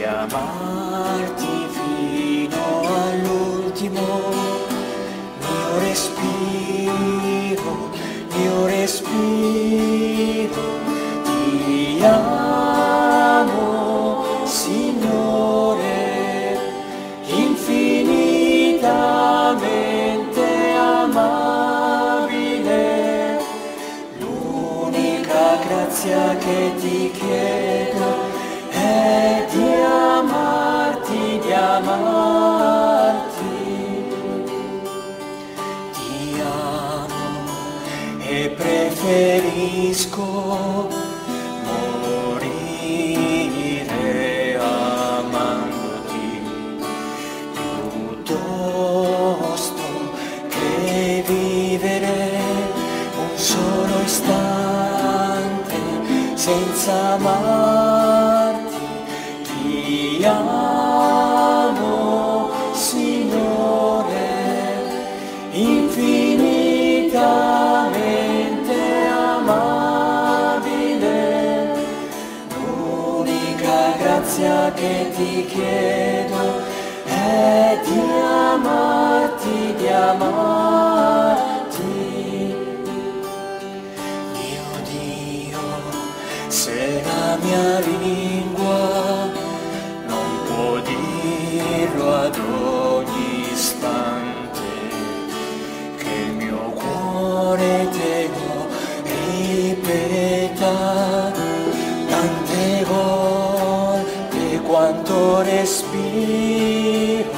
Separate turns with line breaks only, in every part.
amarti fino all'ultimo mio respiro, ti amo, Signore, infinitamente amabile. L'unica grazia che ti chiedo è di amarti, di amarti. Ti amo e preferisco morire amandoti piuttosto che vivere un solo istante senza amarti. Ti amo, Signore, infinitamente amabile. L'unica grazia che ti chiedo è di amarti, di amarti. Mio Dio, se la mia lingua non può dirlo ad ogni istante, che il mio cuore te lo ripeta tante volte quanto respiro.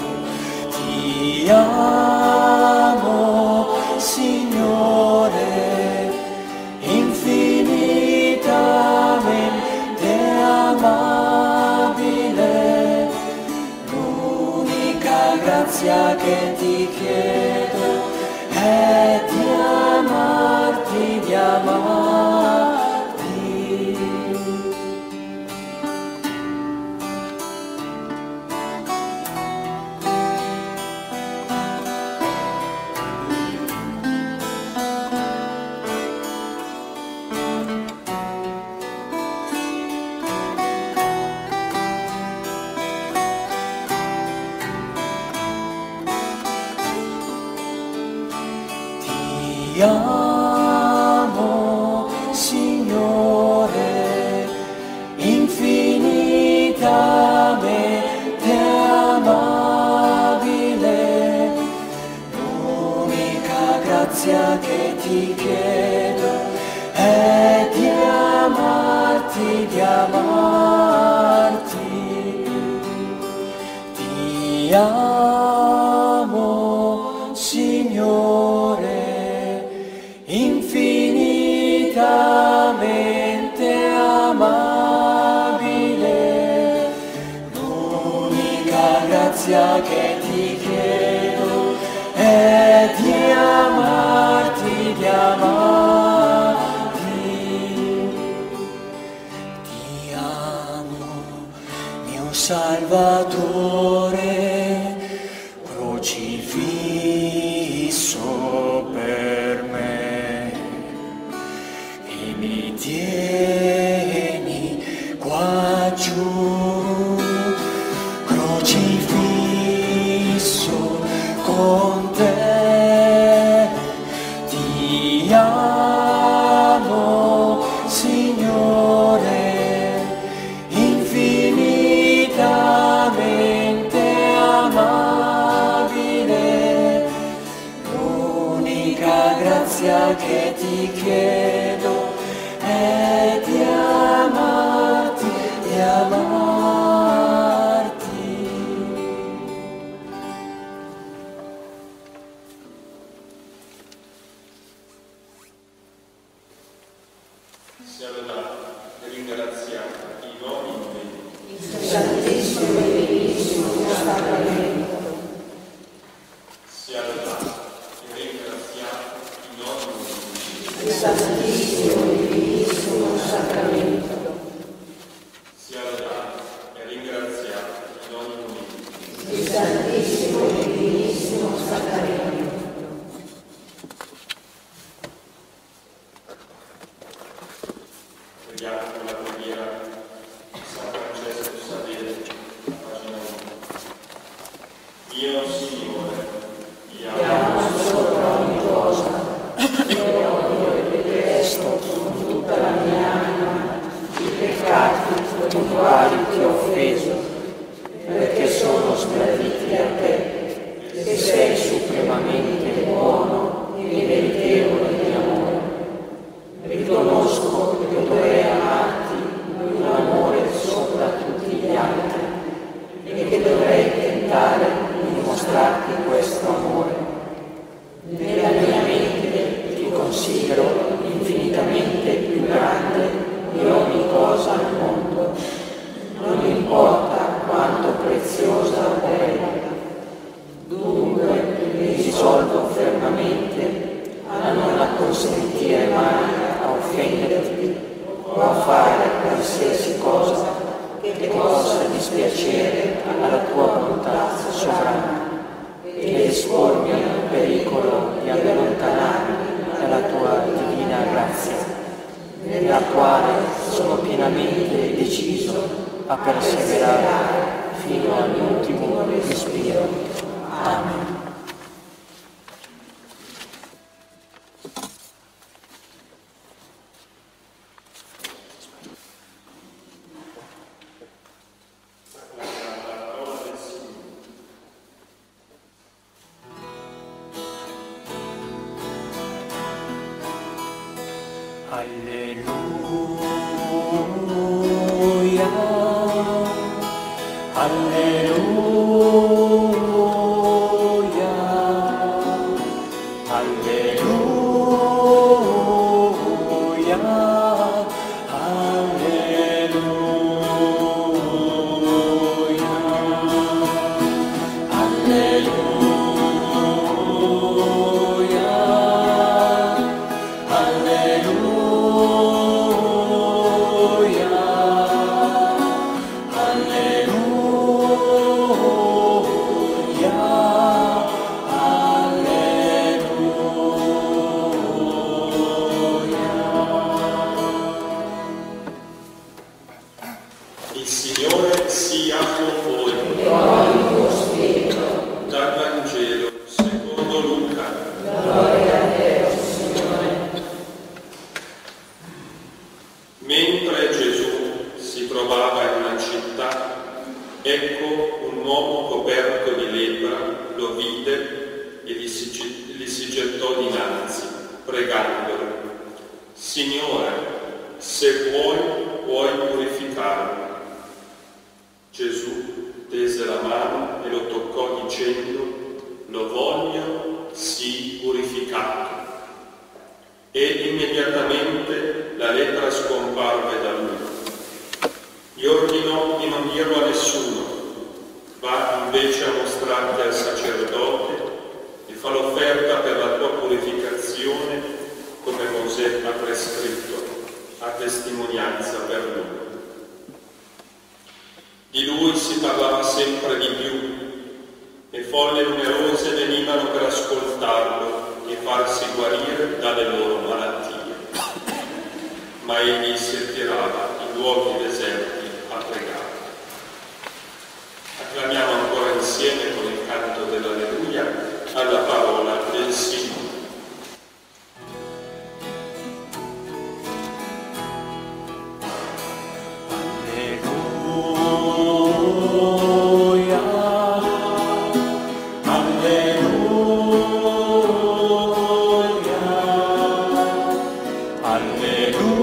Ti amo, Signore, infinitamente amabile. L'unica grazia che ti chiedo è di amarti, di amarti. Ti amo, Signore, infinitamente amabile. L'unica grazia che ti chiedo è di amarti, di amarti. Ti amo, Signore, infinitamente amabile. L'unica grazia che ti chiedo è di amarti, di amarti. Ti amo, mio Salvatore, crocifisso per me, e mi tieni qua giù, crocifisso con te. Ti amo, Signore, infinitamente amabile. L'unica grazia che ti chiedo è di amarti, di amarti.
Sia lodato e ringraziato i nomi
il Santissimo e Benissimo Sacramento.
sia lodato e ringraziato i nomi
Il Santissimo e Benissimo Sacramento.
sia lodato e ringraziato i nomi
Il Santissimo e Benissimo Sacramento.
Preghiamo con la preghiera di San Francesco Savere
importa quanto preziosa o bella. Dunque mi risolvo fermamente a non acconsentire mai a offenderti o a fare qualsiasi cosa che possa dispiacere alla tua volontà sovrana ed espormi al pericolo di allontanarmi dalla tua divina grazia, nella quale sono pienamente deciso a perseverare fino all'ultimo respiro. Amen.
Alleluia, alleluia, alleluia, alleluia,
Il Signore sia con voi. Dal Vangelo secondo Luca. Mentre Gesù si trovava in una città, ecco un uomo coperto di lepra lo vide e gli si gettò dinanzi, pregandolo: Signore, se vuoi, puoi purificarmi. Gesù tese la mano e lo toccò dicendo: lo voglio, sii purificato. E immediatamente la lepra scomparve da lui. Gli ordinò di non dirlo a nessuno, va invece a mostrarti al sacerdote e fa l'offerta per la tua purificazione come Mosè ha prescritto, a testimonianza per lui. Di lui si parlava sempre di più e folle numerose venivano per ascoltarlo e farsi guarire dalle loro malattie. Ma egli si ritirava in luoghi deserti a pregare. Acclamiamo ancora insieme con il canto dell'Alleluia alla parola del Signore.
alleluia.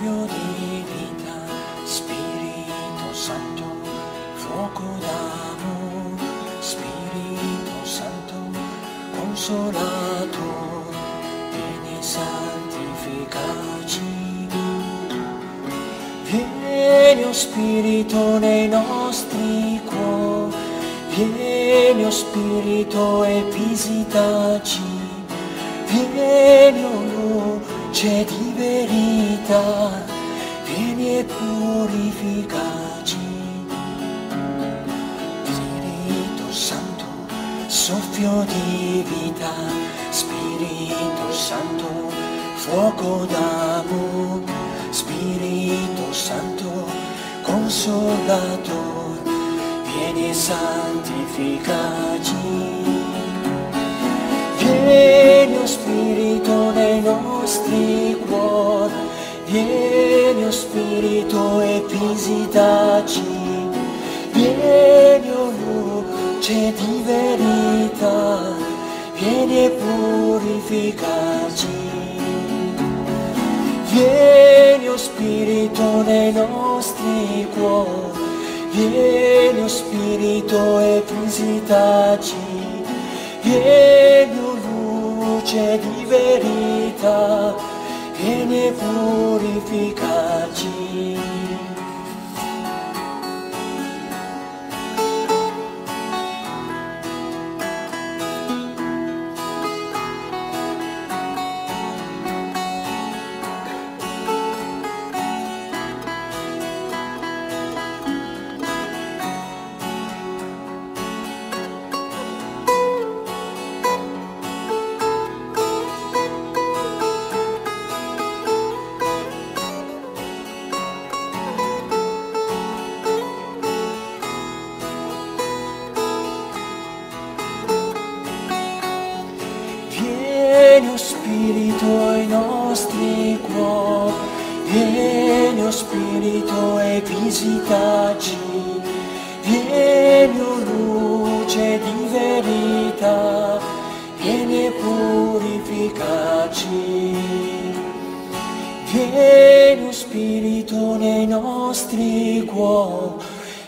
soffio di vita, Spirito Santo, fuoco d'amore, Spirito Santo, consolato, vieni santificaci. Vieni, o Spirito, nei nostri cuori, vieni, o Spirito, e visitaci. Vieni, o luce di verità, vieni e purificaci. Spirito Santo, soffio di vita, Spirito Santo, fuoco d'amore, Spirito Santo, consolator, vieni e santificaci. Vieni, o Spirito, nei nostri cuori, vieni, o Spirito, e visitaci. Vieni, o luce di verità, vieni e purificaci. Vieni, o Spirito, nei nostri cuori, vieni, o Spirito, e visitaci. Vieni, o luce di verità, vieni e purificaci. Vieni, o Spirito, ai nostri cuori, vieni, o Spirito, e visitaci. Vieni, o luce di verità, vieni e purificaci. Vieni, o Spirito, nei nostri cuori,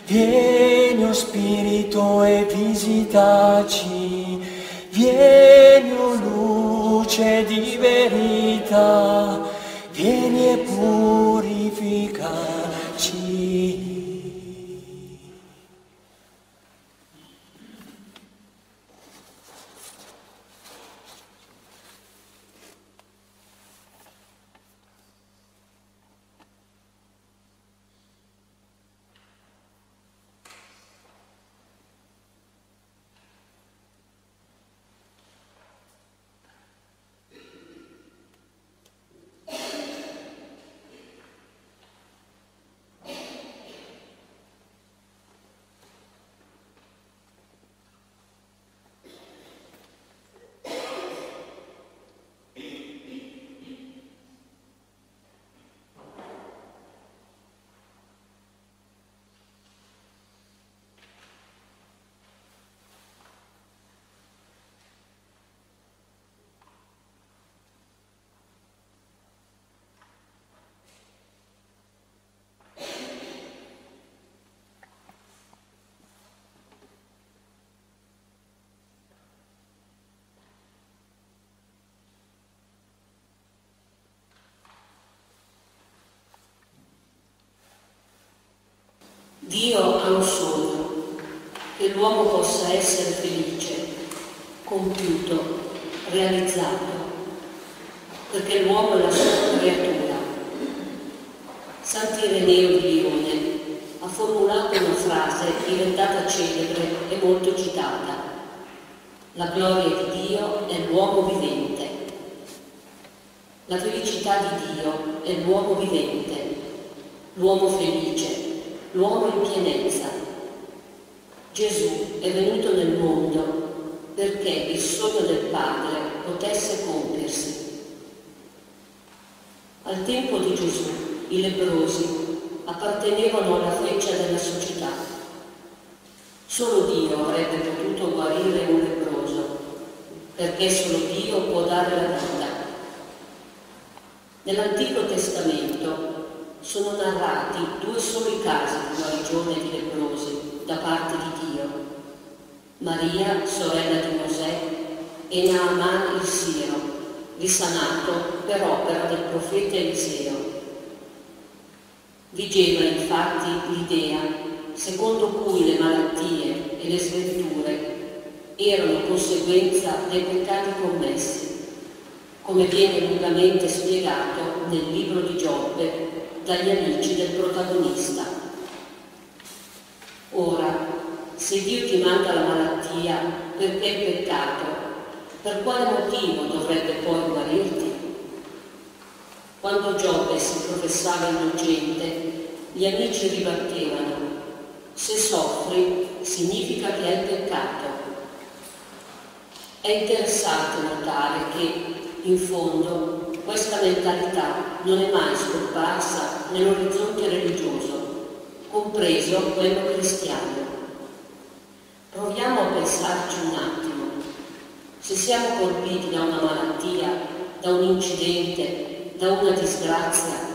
vieni, o Spirito, e visitaci. Vieni, o luce di verità, vieni e purificaci.
Dio ha un sogno, che l'uomo possa essere felice, compiuto, realizzato, perché l'uomo è la sua creatura. Sant'Ireneo di Lione ha formulato una frase diventata celebre e molto citata: la gloria di Dio è l'uomo vivente. La felicità di Dio è l'uomo vivente, l'uomo felice, l'uomo in pienezza. Gesù è venuto nel mondo perché il sogno del Padre potesse compiersi. Al tempo di Gesù i leprosi appartenevano alla freccia della società. Solo Dio avrebbe potuto guarire un leproso, perché solo Dio può dare la vita. Nell'Antico Testamento sono narrati 2 soli casi di guarigione di leprosi da parte di Dio: Maria, sorella di Mosè, e Naaman il Siro, risanato per opera del profeta Eliseo. Vigeva infatti l'idea secondo cui le malattie e le sventure erano conseguenza dei peccati commessi, come viene lungamente spiegato nel libro di Giobbe dagli amici del protagonista. Ora, se Dio ti manda la malattia perché è peccato, per quale motivo dovrebbe poi guarirti? Quando Giobbe si professava innocente, gli amici ribattevano: se soffri significa che hai peccato. È interessante notare che, in fondo, questa mentalità non è mai scomparsa nell'orizzonte religioso, compreso quello cristiano. Proviamo a pensarci un attimo. Se siamo colpiti da una malattia, da un incidente, da una disgrazia,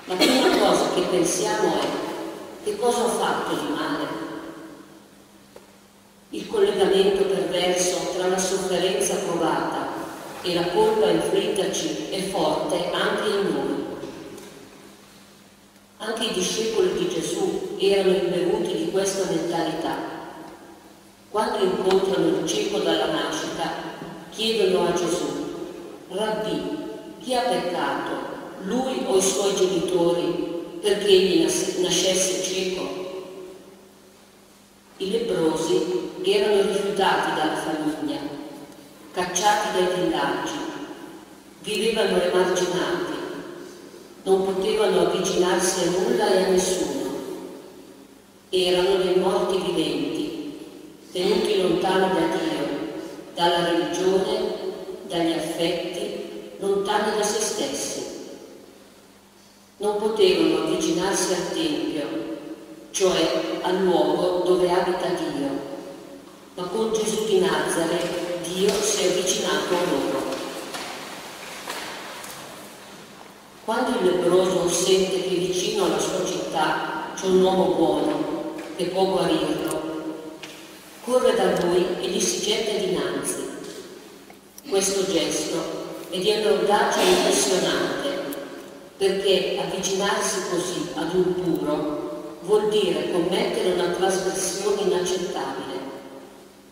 la prima cosa che pensiamo è: che cosa ho fatto di male? Il collegamento perverso tra la sofferenza provata e la colpa inflittaci è forte anche in noi. Anche i discepoli di Gesù erano imbevuti di questa mentalità. Quando incontrano il cieco dalla nascita, chiedono a Gesù: Rabbì, chi ha peccato, lui o i suoi genitori, perché egli nascesse cieco? I leprosi erano rifiutati dalla famiglia, cacciati dai villaggi, vivevano emarginati, non potevano avvicinarsi a nulla e a nessuno. Erano dei morti viventi, tenuti lontani da Dio, dalla religione, dagli affetti, lontani da se stessi. Non potevano avvicinarsi al Tempio, cioè al luogo dove abita Dio, ma con Gesù di Nazareth Dio si è avvicinato a loro. Quando il leproso sente che vicino alla sua città c'è un uomo buono che può guarirlo, corre da lui e gli si getta dinanzi. Questo gesto è di un'audacia impressionante, perché avvicinarsi così ad un puro vuol dire commettere una trasgressione inaccettabile,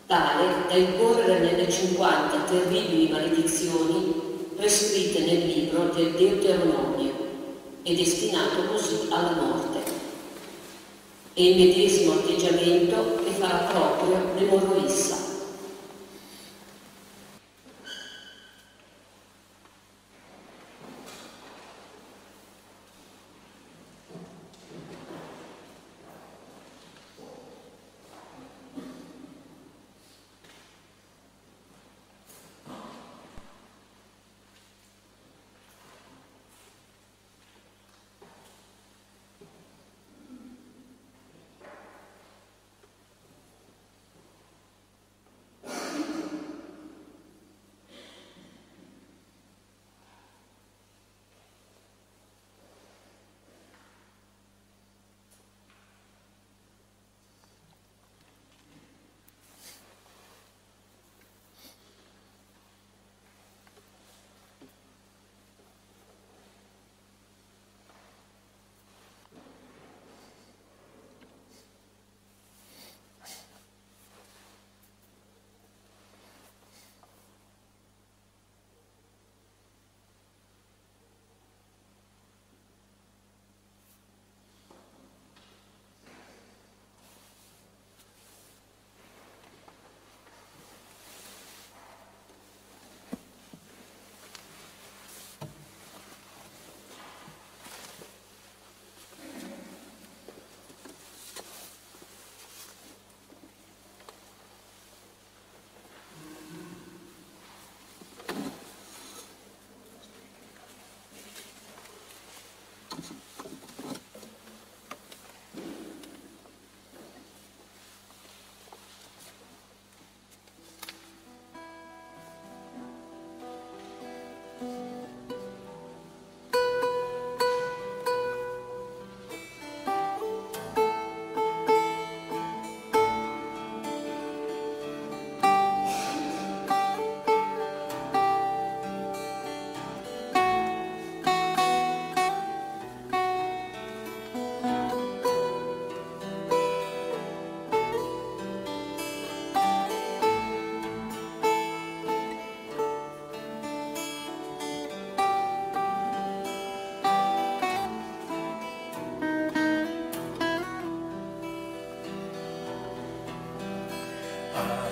tale da incorrere nelle 50 terribili maledizioni prescritte nel libro del Deuteronomio e destinato così alla morte. È il medesimo atteggiamento che farà proprio l'emorroissa.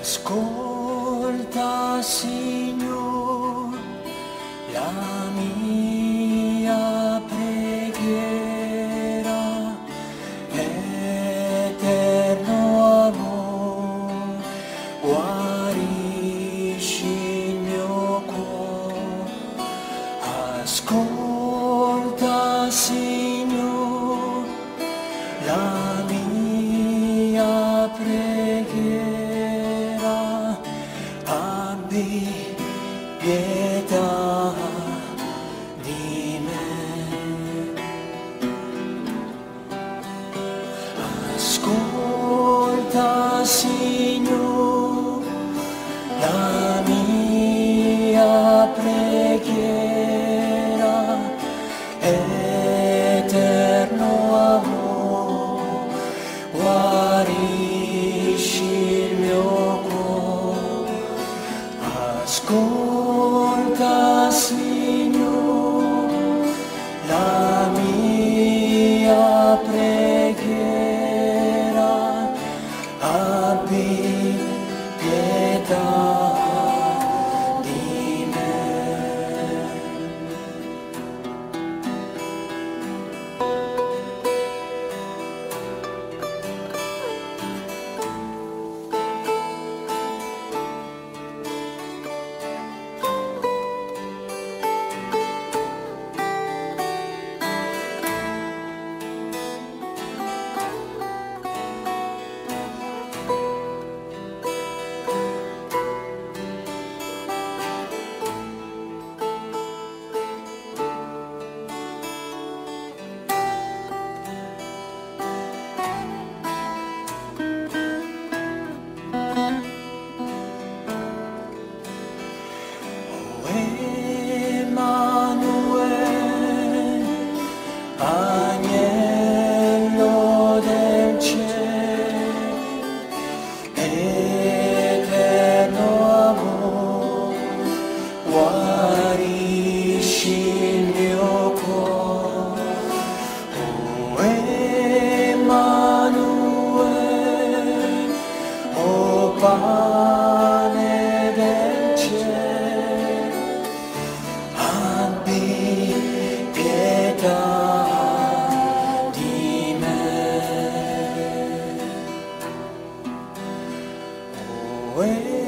Ascolta, Signore, la mia preghiera, eterno amore, guarisci il mio cuore. Ascolta, Signore, la mia preghiera, abbi pietà di me. Ascolta, Signore, la mia preghiera, eterno amore, guarisci il mio cuore. Ascolta, Signore, la mia preghiera, abbi pietà di me. Emanuele, agnello del cielo, eterno amore, guarisci il mio cuore. O Emanuele, o pane del cielo, abbi pietà di me. O Emanuele,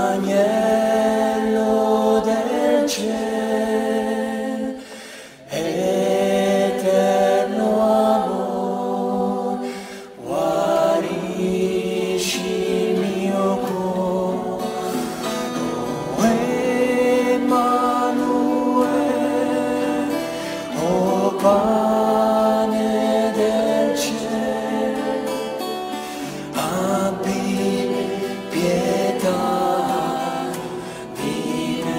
agnello del cielo, eterno amore, guarisci il mio cuore. O Emanuele, o pane del cielo, abbi pietà di me.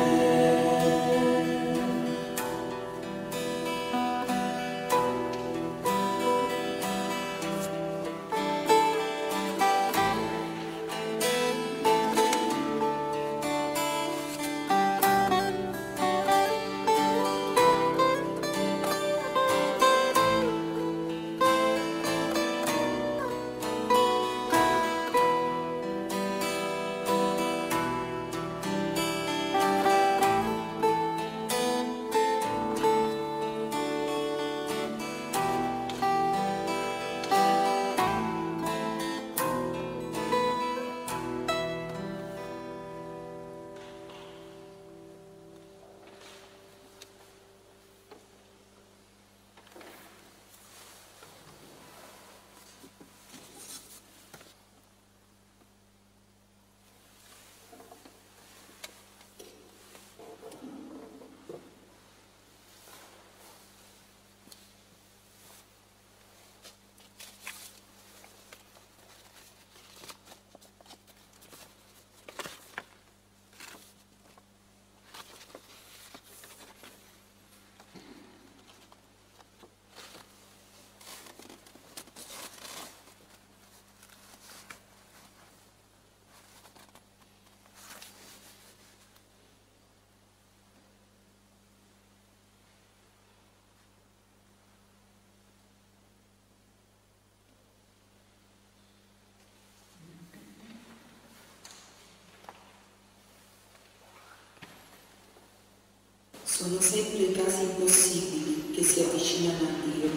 Sono sempre i casi impossibili che si avvicinano a Dio.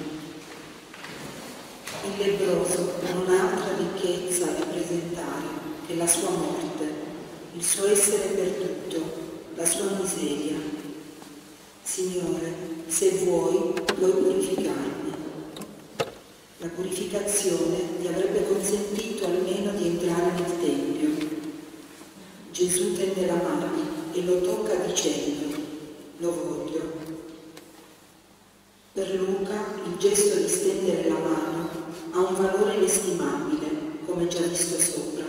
Il lebbroso non ha altra ricchezza da presentare che la sua morte, il suo essere perduto, la sua miseria. Signore, se vuoi, puoi purificarmi. La purificazione gli avrebbe consentito almeno di entrare nel Tempio. Gesù tende la mano e lo tocca dicendo: lo voglio. Per Luca il gesto di stendere la mano ha un valore inestimabile, come già visto sopra.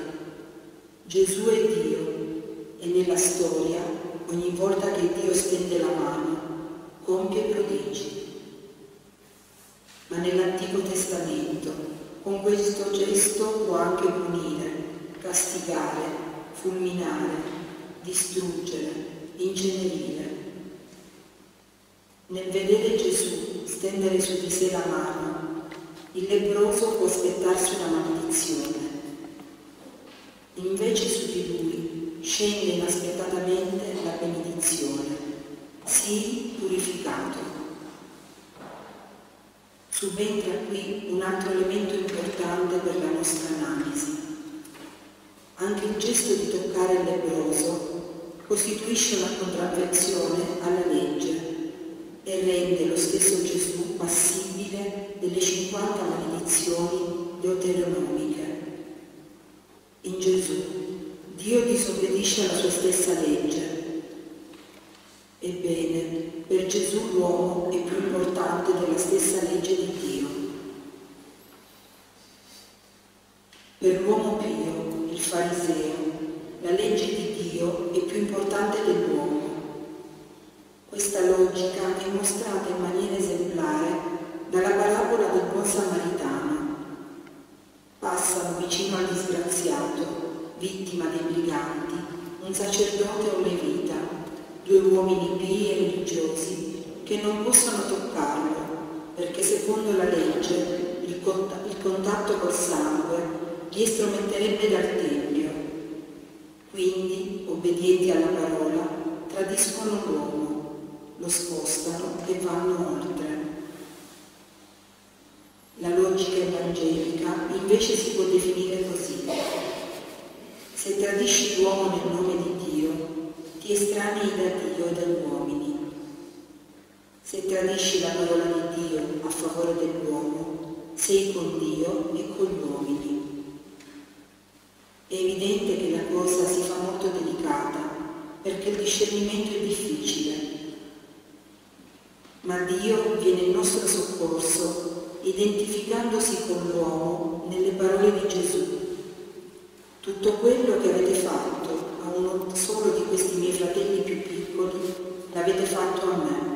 Gesù è Dio e nella storia, ogni volta che Dio stende la mano, compie prodigi. Ma nell'Antico Testamento, con questo gesto può anche punire, castigare, fulminare, distruggere, incenerire. Nel vedere Gesù stendere su di sé la mano, il lebbroso può aspettarsi una maledizione. Invece su di lui scende inaspettatamente la benedizione. Sii purificato. Subentra qui un altro elemento importante per la nostra analisi. Anche il gesto di toccare il lebbroso costituisce una contravvenzione alla legge e rende lo stesso Gesù passibile delle 50 maledizioni deuteronomiche. In Gesù, Dio disobbedisce alla sua stessa legge. Ebbene, per Gesù l'uomo è più importante della stessa legge di Dio. Per l'uomo pio, il fariseo, la legge di Dio è più importante dell'uomo. Questa logica è mostrata in maniera esemplare dalla parabola del buon samaritano. Passano vicino al disgraziato, vittima dei briganti, un sacerdote o un levita, due uomini pii e religiosi che non possono toccarlo perché secondo la legge il contatto col sangue li estrometterebbe dal Tempio. Quindi, obbedienti alla parola, tradiscono l'uomo, lo spostano e vanno oltre. La logica evangelica invece si può definire così: se tradisci l'uomo nel nome di Dio, ti estranei da Dio e dagli uomini. Se tradisci la parola di Dio a favore dell'uomo, sei con Dio e con gli uomini. È evidente che la cosa si fa molto delicata perché il discernimento è difficile. Ma Dio viene in nostro soccorso identificandosi con l'uomo nelle parole di Gesù. Tutto quello che avete fatto a uno solo di questi miei fratelli più piccoli, l'avete fatto a me.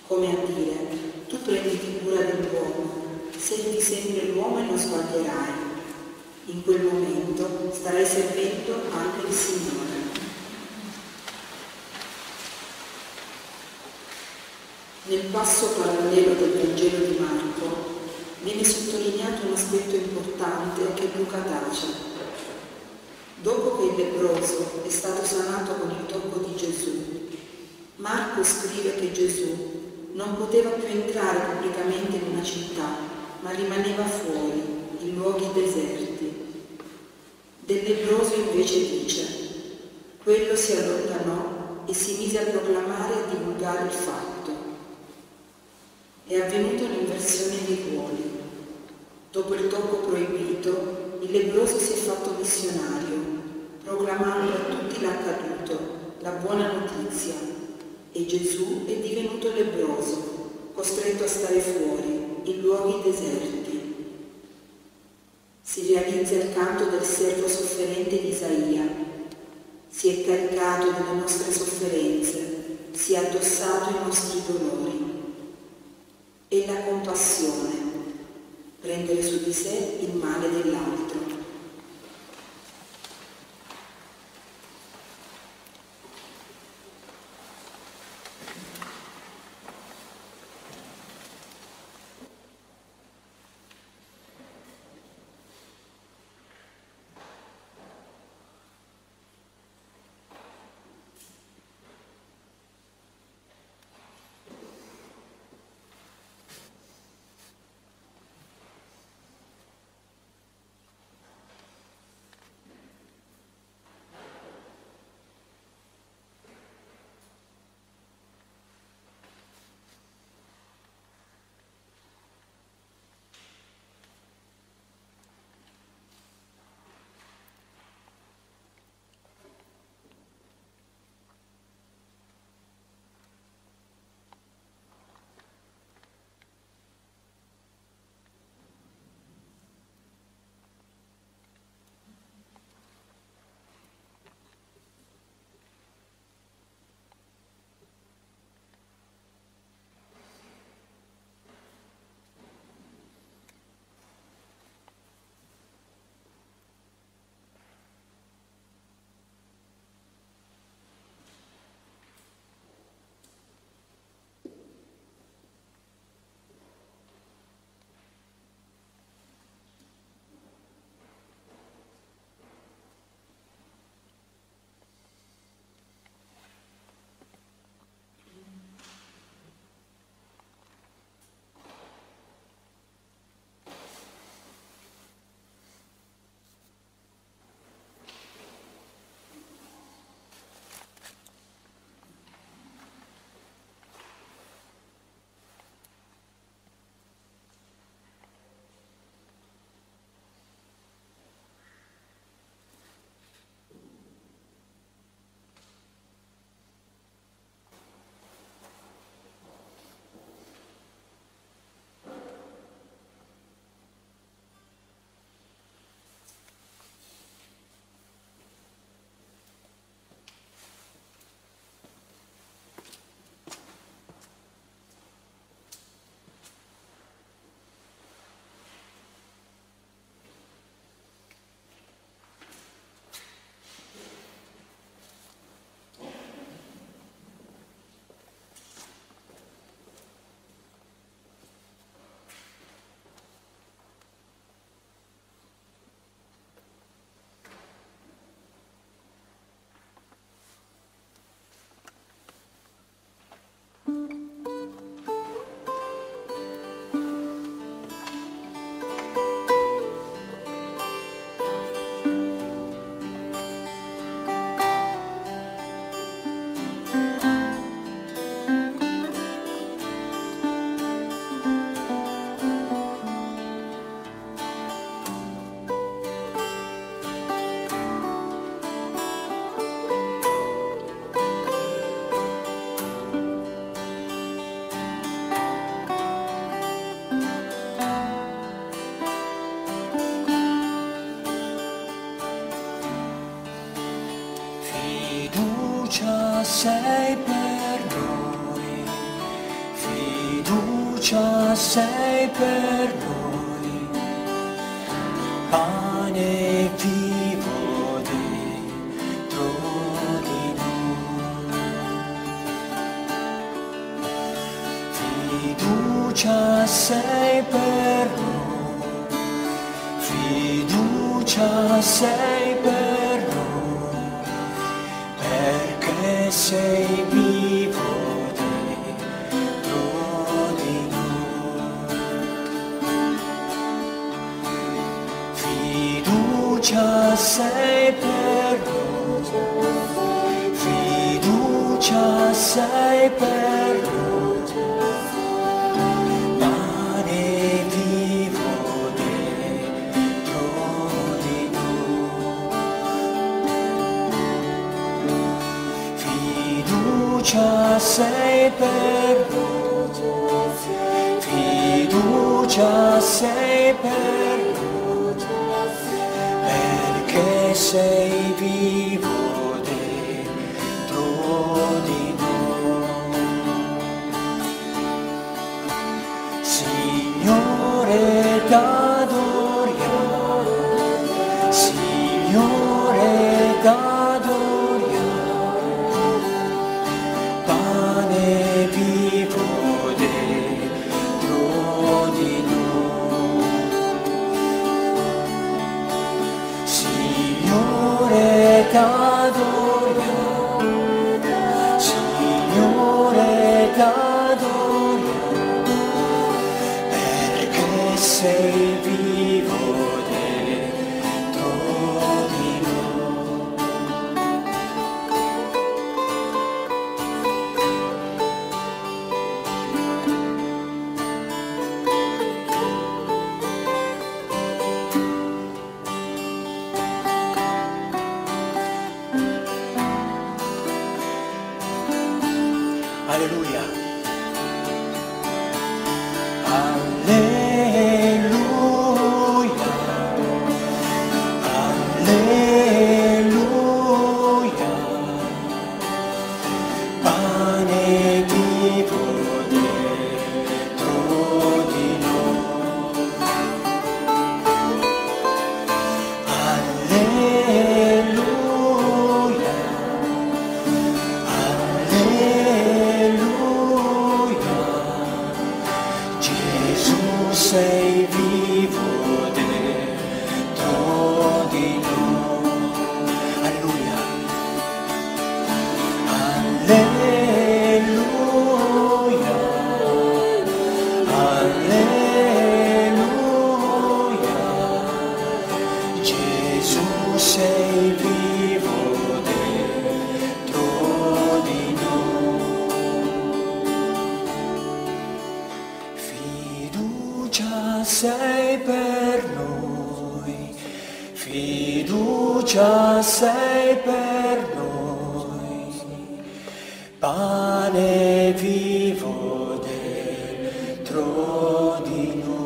Come a dire, tu prenditi cura dell'uomo, servi sempre l'uomo e non sbaglierai. In quel momento starai servendo anche il Signore. Nel passo parallelo del Vangelo di Marco viene sottolineato un aspetto importante che Luca tace. Dopo che il lebbroso è stato sanato con il tocco di Gesù, Marco scrive che Gesù non poteva più entrare pubblicamente in una città, ma rimaneva fuori, in luoghi deserti. Del lebbroso invece dice: quello si allontanò e si mise a proclamare e a divulgare il fatto. È avvenuta un'inversione dei ruoli. Dopo il tocco proibito, il lebbroso si è fatto missionario, proclamando a tutti l'accaduto, la buona notizia, e Gesù è divenuto lebbroso, costretto a stare fuori, in luoghi deserti. Si realizza il canto del servo sofferente di Isaia. Si è caricato delle nostre sofferenze, si è addossato ai nostri dolori. E la compassione, prendere su di sé il male dell'altro.
Fiducia sei per noi, fiducia sei per noi, pane vivo dentro di noi. Fiducia sei per noi, fiducia sei per noi, perché sei vivo dentro di noi. Fiducia sei per noi, fiducia sei per noi, pane vivo dentro di noi. Fiducia sei per noi, fiducia sei per noi, perché sei vivo dentro di noi. Signore t'adoriamo, Signore t'adoriamo, pane vivo dentro di noi. Signore t'adoriamo, Signore t'adoriamo, perché sei vivo dentro di noi. Alleluia. Alleluia. Alleluia. Pane vivo dentro di noi. Alleluia. Alleluia, Gesù sei vivo dentro di noi. Alleluia, alleluia, alleluia, Gesù sei vivo dentro di noi. Fiducia sei per noi, fiducia sei per noi, pane vivo dentro di noi.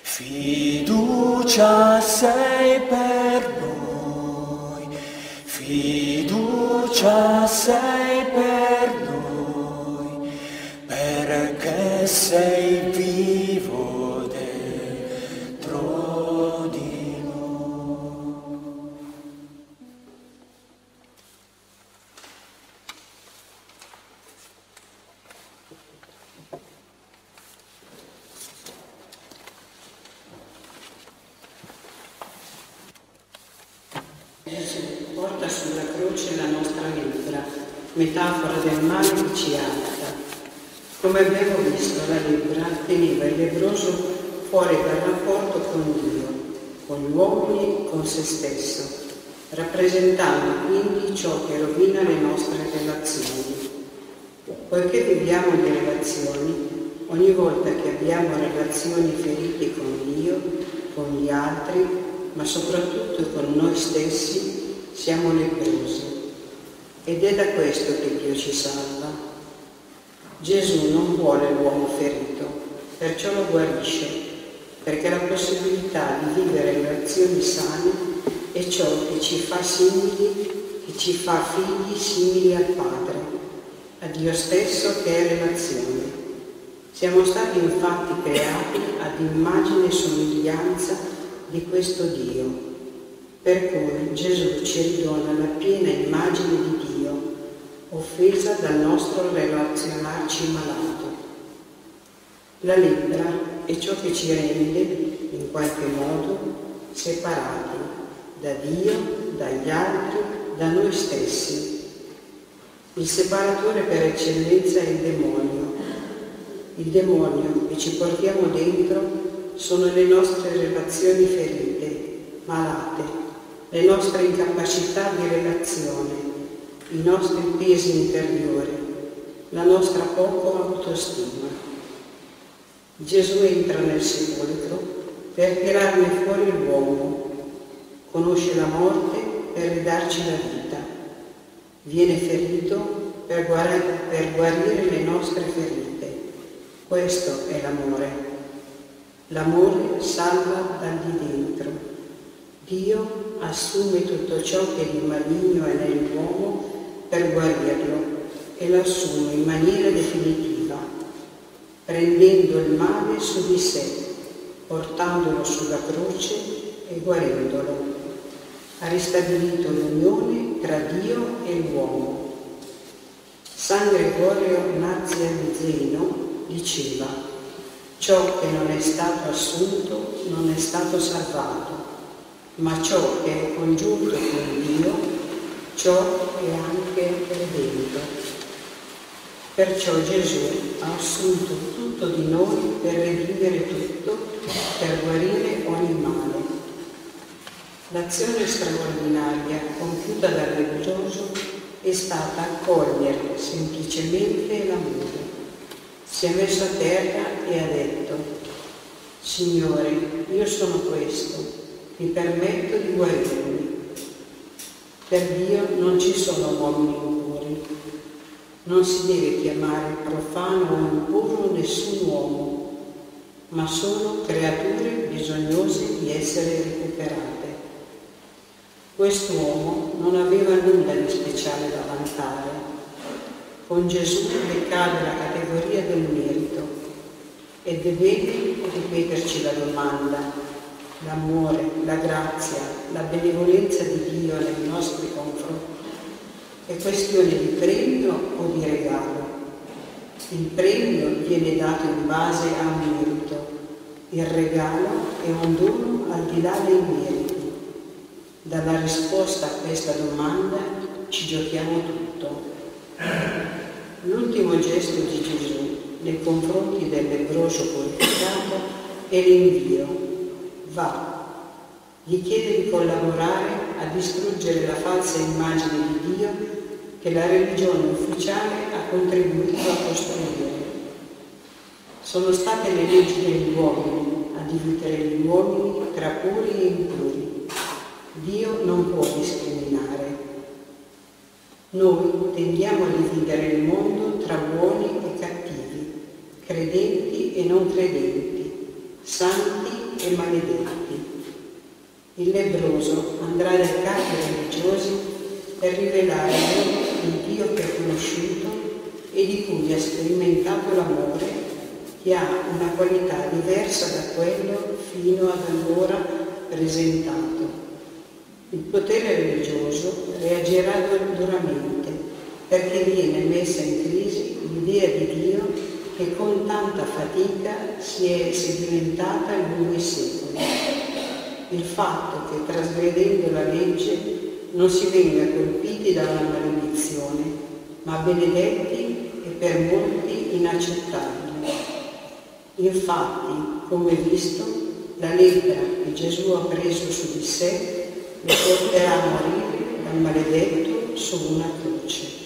Fiducia sei per noi, fiducia sei per noi, perché sei vivo dentro di noi.
Gesù porta sulla croce la nostra lebbra
metafora del male che ci abita. Come abbiamo visto, la lebbra teneva il lebbroso fuori dal rapporto con Dio, con gli uomini, con se stesso, rappresentando quindi ciò che rovina le nostre relazioni. Poiché viviamo di relazioni, ogni volta che abbiamo relazioni ferite con Dio, con gli altri, ma soprattutto con noi stessi, siamo lebbrosi. Ed è da questo che Dio ci salva. Gesù non vuole l'uomo ferito, perciò lo guarisce, perché la possibilità di vivere relazioni sane è ciò che ci fa simili, che ci fa figli simili al Padre, a Dio stesso che è relazione. Siamo stati infatti creati ad immagine e somiglianza di questo Dio, per cui Gesù ci ridona la piena immagine di Dio, offesa dal nostro relazionarci malato. La lebbra è ciò che ci rende, in qualche modo, separati da Dio, dagli altri, da noi stessi. Il separatore per eccellenza è il demonio. Il demonio che ci portiamo dentro sono le nostre relazioni ferite, malate, le nostre incapacità di relazione, i nostri pesi interiori, la nostra poca autostima. Gesù entra nel sepolcro per tirarne fuori l'uomo, conosce la morte per ridarci la vita, viene ferito per guarire le nostre ferite. Questo è l'amore. L'amore salva dal di dentro. Dio assume tutto ciò che di maligno è nell'uomo per guarirlo e lo assume in maniera definitiva, prendendo il male su di sé, portandolo sulla croce e guarendolo. Ha ristabilito l'unione tra Dio e l'uomo. San Gregorio Nazianzeno diceva: ciò che non è stato assunto non è stato salvato, ma ciò che è congiunto con Dio, ciò è anche redento. Perciò Gesù ha assunto tutto di noi per redimere tutto, per guarire ogni male. L'azione straordinaria compiuta dal lebbroso è stata accogliere semplicemente l'amore. Si è messo a terra e ha detto: Signore, io sono questo, mi permetto di guarirmi. Per Dio non ci sono uomini impuri. Non si deve chiamare profano o impuro nessun uomo, ma solo creature bisognose di essere recuperate. Quest'uomo non aveva nulla di speciale da vantare. Con Gesù le cade la categoria del merito ed è bene ripeterci la domanda: l'amore, la grazia, la benevolenza di Dio nei nostri confronti è questione di premio o di regalo? Il premio viene dato in base a un merito, il regalo è un dono al di là dei meriti. Dalla risposta a questa domanda ci giochiamo tutto. L'ultimo gesto di Gesù nei confronti del lebbroso purificato è l'invio. Va, gli chiede di collaborare a distruggere la falsa immagine di Dio che la religione ufficiale ha contribuito a costruire. Sono state le leggi degli uomini a dividere gli uomini tra puri e impuri. Dio non può discriminare. Noi tendiamo a dividere il mondo tra buoni e cattivi, credenti e non credenti, santi e maledetti. Il lebbroso andrà dai capi religiosi per rivelare loro il Dio che ha conosciuto e di cui ha sperimentato l'amore, che ha una qualità diversa da quello fino ad allora presentato. Il potere religioso reagirà duramente perché viene messa in crisi l'idea di Dio che con tanta fatica si è sedimentata in lunghi secoli. Il fatto che trasgredendo la legge non si venga colpiti da una maledizione ma benedetti e per molti inaccettabili. Infatti, come visto, la lepra che Gesù ha preso su di sé lo porterà a morire dal maledetto su una croce.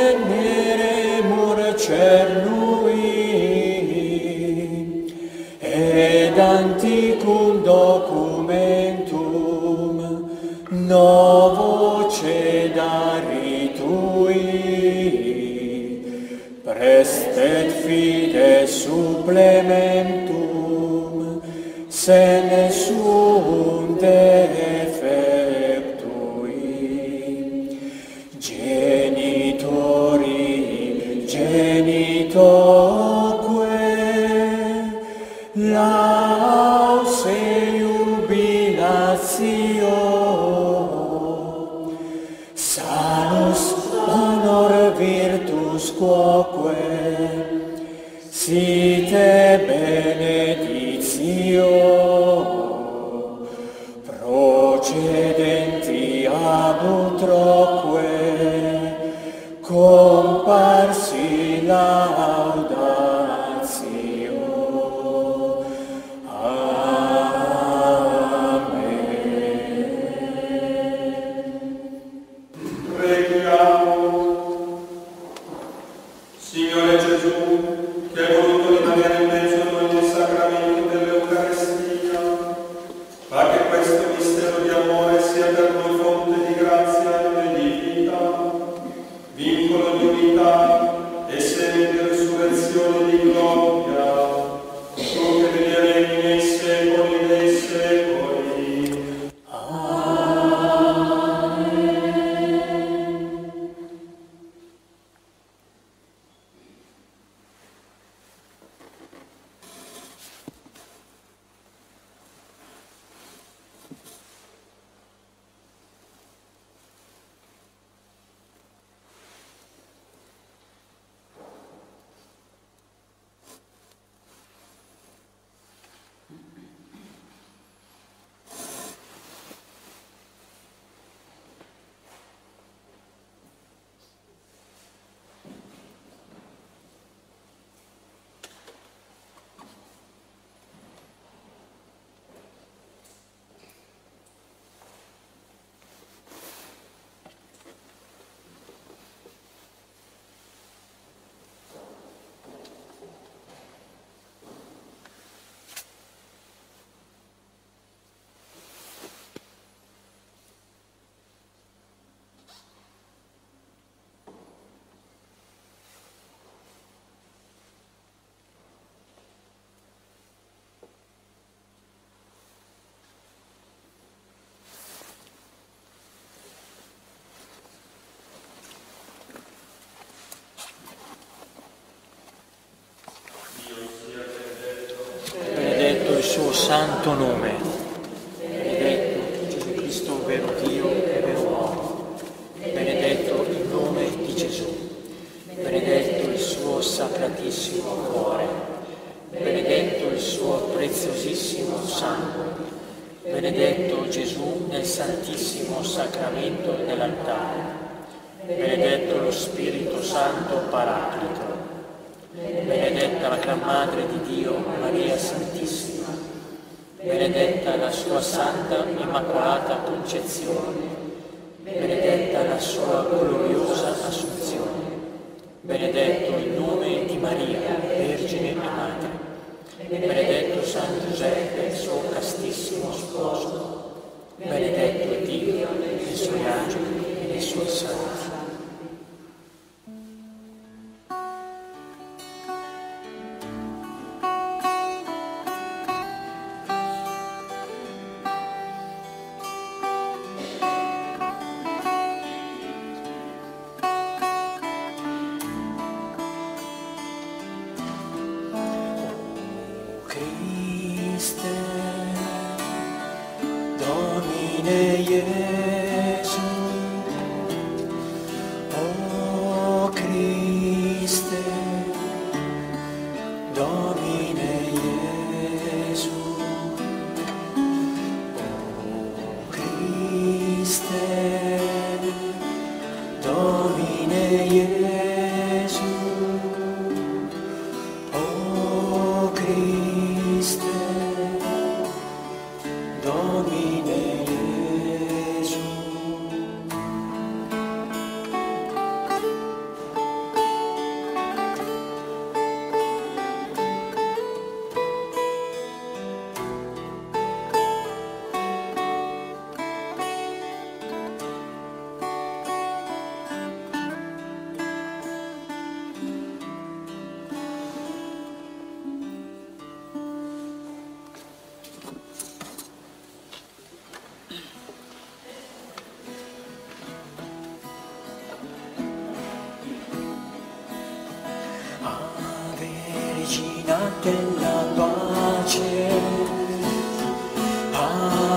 Veneremur cernui, et anticum documentum novo cedari tui, prestet fide supplementum, sene sunt effectui. Genitori, genitoque, laus e jubilatio, salus honor virtus quoque, site beneditio, procedenti ab utroque, comparsi laudatio. Amen.
Preghiamo. Signore Gesù, che hai voluto rimanere in mezzo a noi nel sacramento dell'Eucaristia, fa che questo mistero di amore sia per noi fonte di grazia e di vita, vincolo di unità e seme di resurrezione e di gloria, tu che devi regni nei secoli dei secoli.
Benedetto il suo santo nome, benedetto Gesù Cristo, vero Dio e vero uomo, benedetto il nome di Gesù, benedetto il suo sacratissimo cuore, benedetto il suo preziosissimo sangue, benedetto Gesù nel santissimo sacramento dell'altare, benedetto lo Spirito Santo Paraclito, benedetta la Gran Madre di Dio, Maria Santissima, benedetta la sua Santa Immacolata Concezione, benedetta la sua gloriosa Assunzione, benedetto il nome di Maria, Vergine e Madre, benedetto San Giuseppe, suo castissimo sposo, benedetto Dio nei suoi angeli e nei suoi santi. Christe, Domine Iesu, o Christe, Domine Iesu, o Christe, Domine Iesu, o Christe, Domine Iesu.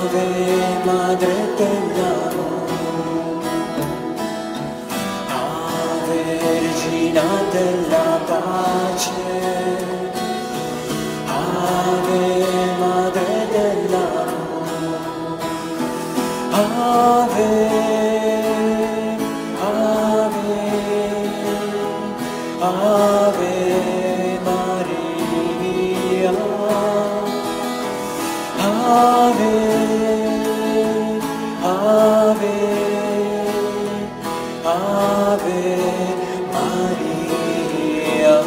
Ave Madre dell'amore, Ave Regina della pace, Ave Madre dell'amore, Ave, Ave, Ave Maria, Ave, Ave, Ave Maria.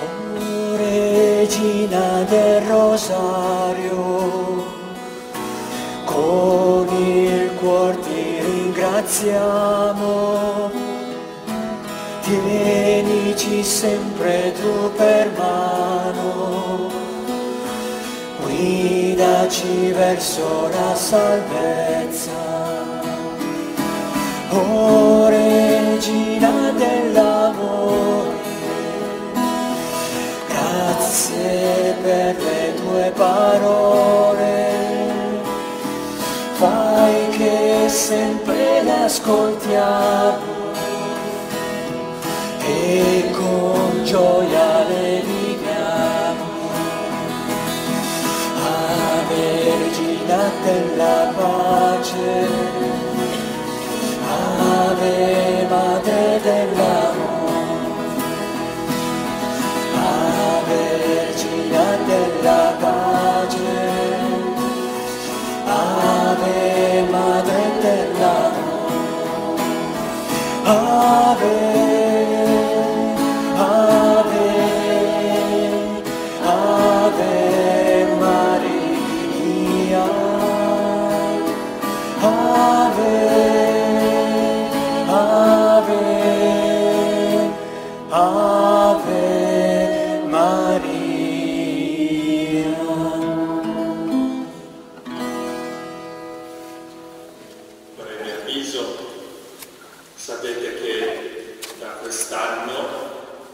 O Regina del Rosario, con il cuor ti ringraziamo, tienici sempre tu per mano, guidaci verso la salvezza. O Regina dell'amore, grazie per le tue parole, fai che sempre le ascoltiamo e con gioia le viviamo. Ave Regina della pace, Ave Madre dell'amore, Ave Regina della pace, Ave Madre dell'amore, Ave, Ave, Ave Maria, Ave, Ave, Ave Maria.
Breve avviso, sapete che da quest'anno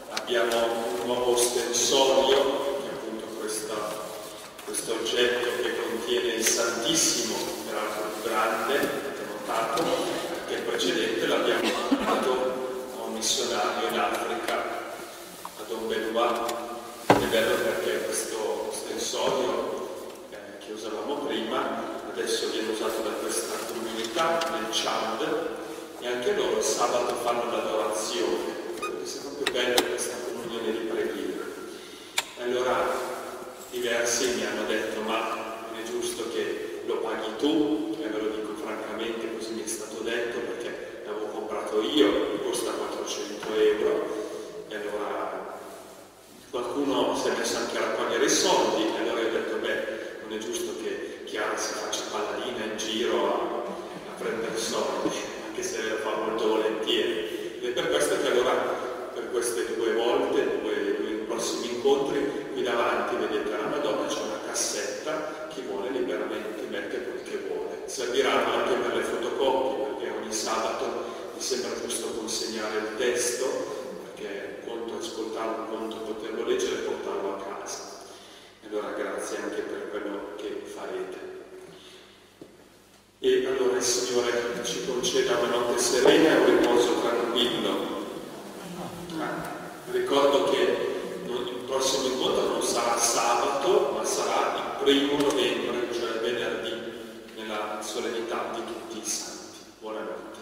abbiamo un nuovo stensorio, che è appunto questo oggetto che contiene il Santissimo, peraltro più grande, avete notato, perché il precedente l'abbiamo dato a un missionario in Africa, a Don Benoît. È bello perché questo stensorio che usavamo prima adesso viene usato da questa comunità del Chad, e anche loro il sabato fanno l'adorazione. Credo che sia proprio bello questa comunione di preghiera. Allora diversi mi hanno detto: ma non è giusto che lo paghi tu? E ve lo dico francamente, così mi è stato detto, perché l'avevo comprato io, costa 400 euro, e allora qualcuno si è messo anche a raccogliere i soldi, e allora io ho detto: beh, non è giusto che Chiara si faccia balladina in giro a prendere soldi, anche se lo fa molto volentieri. Ed è per questo che allora, per queste due volte, due prossimi incontri, qui davanti, vedete la Madonna, c'è una cassetta, chi vuole liberamente mette quel che vuole. Serviranno anche per le fotocopie, perché ogni sabato mi sembra giusto consegnare il testo, perché un conto ascoltarlo, un conto poterlo leggere e portarlo a casa. Allora grazie anche per quello che farete. E allora il Signore ci conceda una notte serena e un riposo tranquillo. Ricordo che il prossimo incontro non sarà sabato, ma sarà il 1° novembre, cioè venerdì, nella solennità di tutti i santi. Buonanotte.